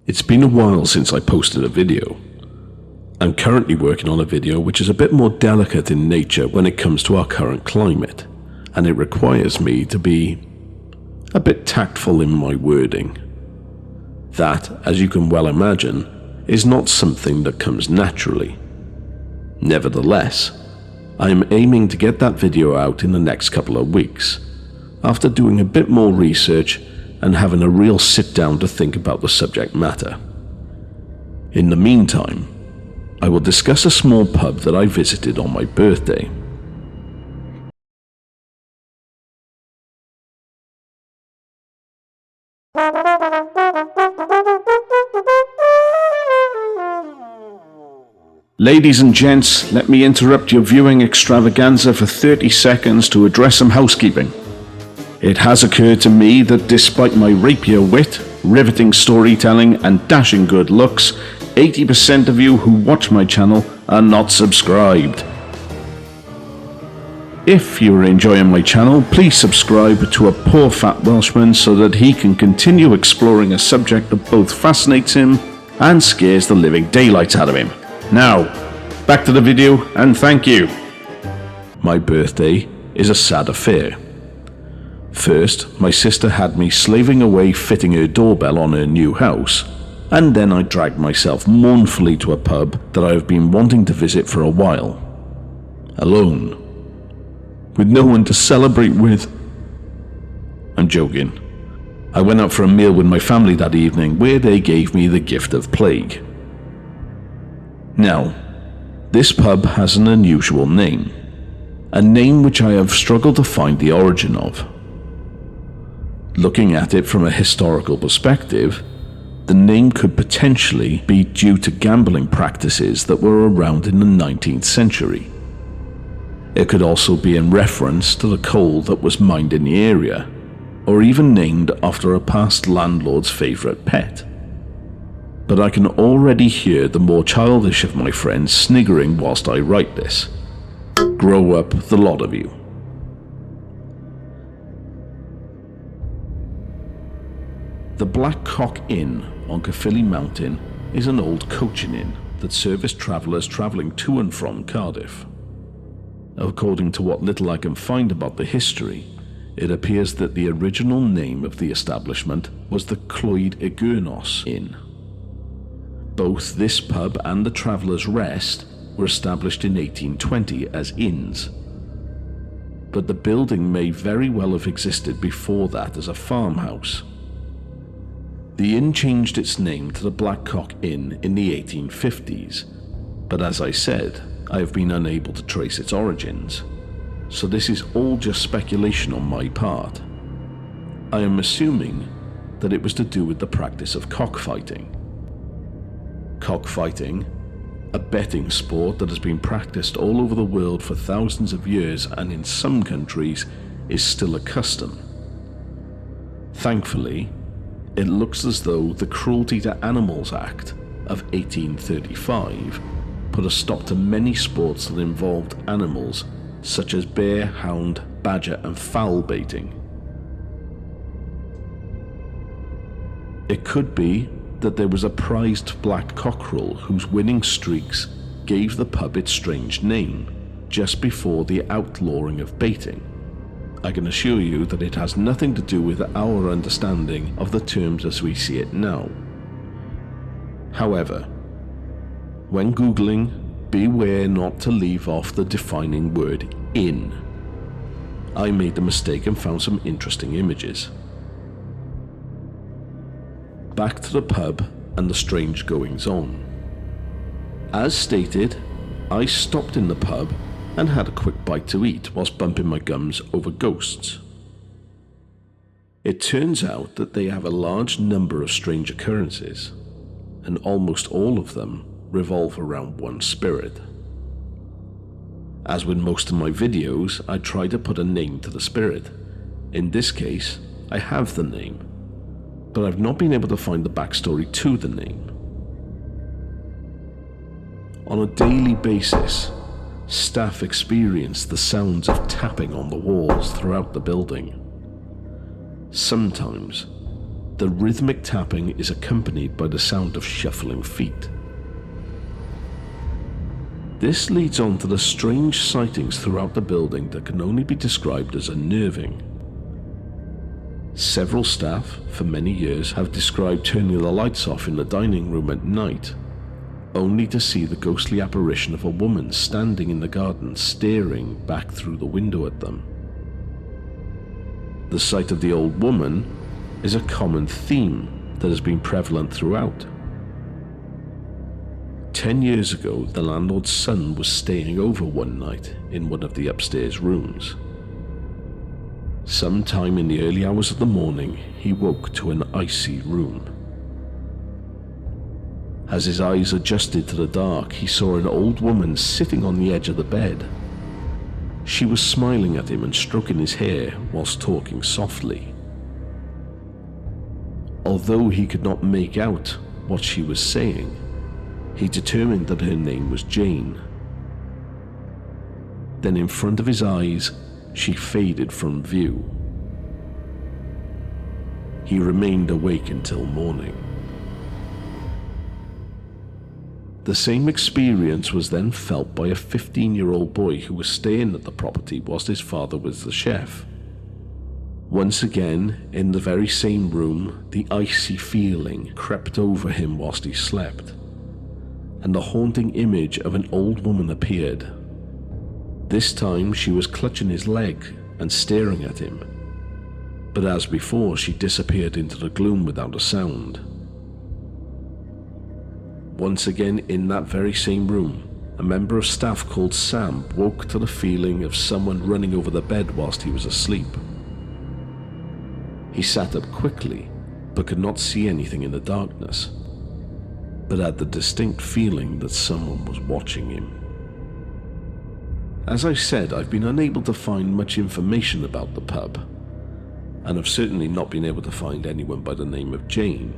It's been a while since I posted a video. I'm currently working on a video which is a bit more delicate in nature when it comes to our current climate, and it requires me to be a bit tactful in my wording. That, as you can well imagine, is not something that comes naturally. Nevertheless, I am aiming to get that video out in the next couple of weeks, after doing a bit more research and having a real sit down to think about the subject matter. In the meantime, I will discuss a small pub that I visited on my birthday. Ladies and gents, let me interrupt your viewing extravaganza for 30 seconds to address some housekeeping. It has occurred to me that despite my rapier wit, riveting storytelling and dashing good looks, 80% of you who watch my channel are not subscribed. If you are enjoying my channel, please subscribe to a poor fat Welshman so that he can continue exploring a subject that both fascinates him and scares the living daylights out of him. Now, back to the video, and thank you. My birthday is a sad affair. First, my sister had me slaving away fitting her doorbell on her new house, and then I dragged myself mournfully to a pub that I have been wanting to visit for a while. Alone. With no one to celebrate with. I'm joking. I went out for a meal with my family that evening where they gave me the gift of plague. Now, this pub has an unusual name. A name which I have struggled to find the origin of. Looking at it from a historical perspective, the name could potentially be due to gambling practices that were around in the 19th century. It could also be in reference to the coal that was mined in the area, or even named after a past landlord's favourite pet. But I can already hear the more childish of my friends sniggering whilst I write this. Grow up, the lot of you. The Black Cock Inn on Caerphilly Mountain is an old coaching inn that serviced travellers travelling to and from Cardiff. According to what little I can find about the history, it appears that the original name of the establishment was the Clwyd y Gyrnos Inn. Both this pub and the Traveller's Rest were established in 1820 as inns, but the building may very well have existed before that as a farmhouse. The inn changed its name to the Black Cock Inn in the 1850s, but as I said, I have been unable to trace its origins, so this is all just speculation on my part. I am assuming that it was to do with the practice of cockfighting. Cockfighting, a betting sport that has been practiced all over the world for thousands of years and in some countries is still a custom. Thankfully, it looks as though the Cruelty to Animals Act of 1835 put a stop to many sports that involved animals such as bear, hound, badger and fowl baiting. It could be that there was a prized black cockerel whose winning streaks gave the pub its strange name just before the outlawing of baiting. I can assure you that it has nothing to do with our understanding of the terms as we see it now. However, when Googling, beware not to leave off the defining word inn. I made the mistake and found some interesting images. Back to the pub and the strange goings on. As stated, I stopped in the pub and had a quick bite to eat whilst bumping my gums over ghosts. It turns out that they have a large number of strange occurrences, and almost all of them revolve around one spirit. As with most of my videos, I try to put a name to the spirit. In this case, I have the name, but I've not been able to find the backstory to the name. On a daily basis, staff experience the sounds of tapping on the walls throughout the building. Sometimes, The rhythmic tapping is accompanied by the sound of shuffling feet. This leads on to the strange sightings throughout the building that can only be described as unnerving. Several staff, for many years, have described turning the lights off in the dining room at night, only to see the ghostly apparition of a woman standing in the garden staring back through the window at them. The sight of the old woman is a common theme that has been prevalent throughout. 10 years ago, the landlord's son was staying over one night in one of the upstairs rooms. Sometime in the early hours of the morning, he woke to an icy room. As his eyes adjusted to the dark, he saw an old woman sitting on the edge of the bed. She was smiling at him and stroking his hair whilst talking softly. Although he could not make out what she was saying, he determined that her name was Jane. Then in front of his eyes, she faded from view. He remained awake until morning. The same experience was then felt by a 15-year-old boy who was staying at the property whilst his father was the chef. Once again, in the very same room, the icy feeling crept over him whilst he slept, and the haunting image of an old woman appeared. This time she was clutching his leg and staring at him, but as before she disappeared into the gloom without a sound. Once again in that very same room, a member of staff called Sam woke to the feeling of someone running over the bed whilst he was asleep. He sat up quickly, but could not see anything in the darkness, but had the distinct feeling that someone was watching him. As I said, I've been unable to find much information about the pub, and I've certainly not been able to find anyone by the name of Jane.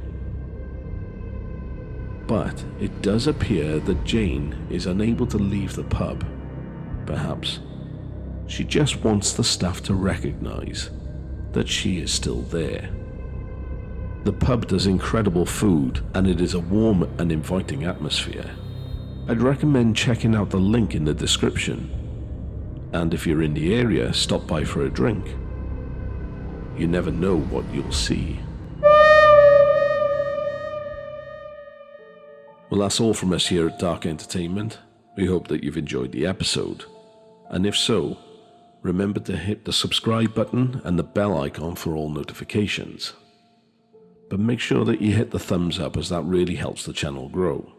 But it does appear that Jane is unable to leave the pub. Perhaps she just wants the staff to recognize that she is still there. The pub does incredible food, and it is a warm and inviting atmosphere. I'd recommend checking out the link in the description. And if you're in the area, stop by for a drink. You never know what you'll see. Well, that's all from us here at Dark Entertainment. We hope that you've enjoyed the episode. And if so, remember to hit the subscribe button and the bell icon for all notifications. But make sure that you hit the thumbs up, as that really helps the channel grow.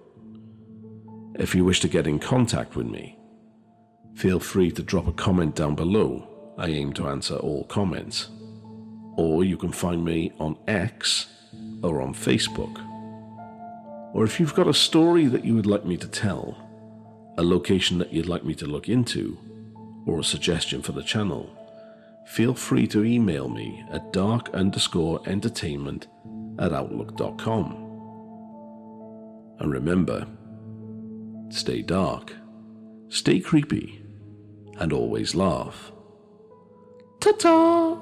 If you wish to get in contact with me, feel free to drop a comment down below. I aim to answer all comments. Or you can find me on X or on Facebook. Or if you've got a story that you would like me to tell, a location that you'd like me to look into, or a suggestion for the channel, feel free to email me at dark_entertainment@outlook.com. And remember, stay dark, stay creepy, and always laugh. Ta-ta!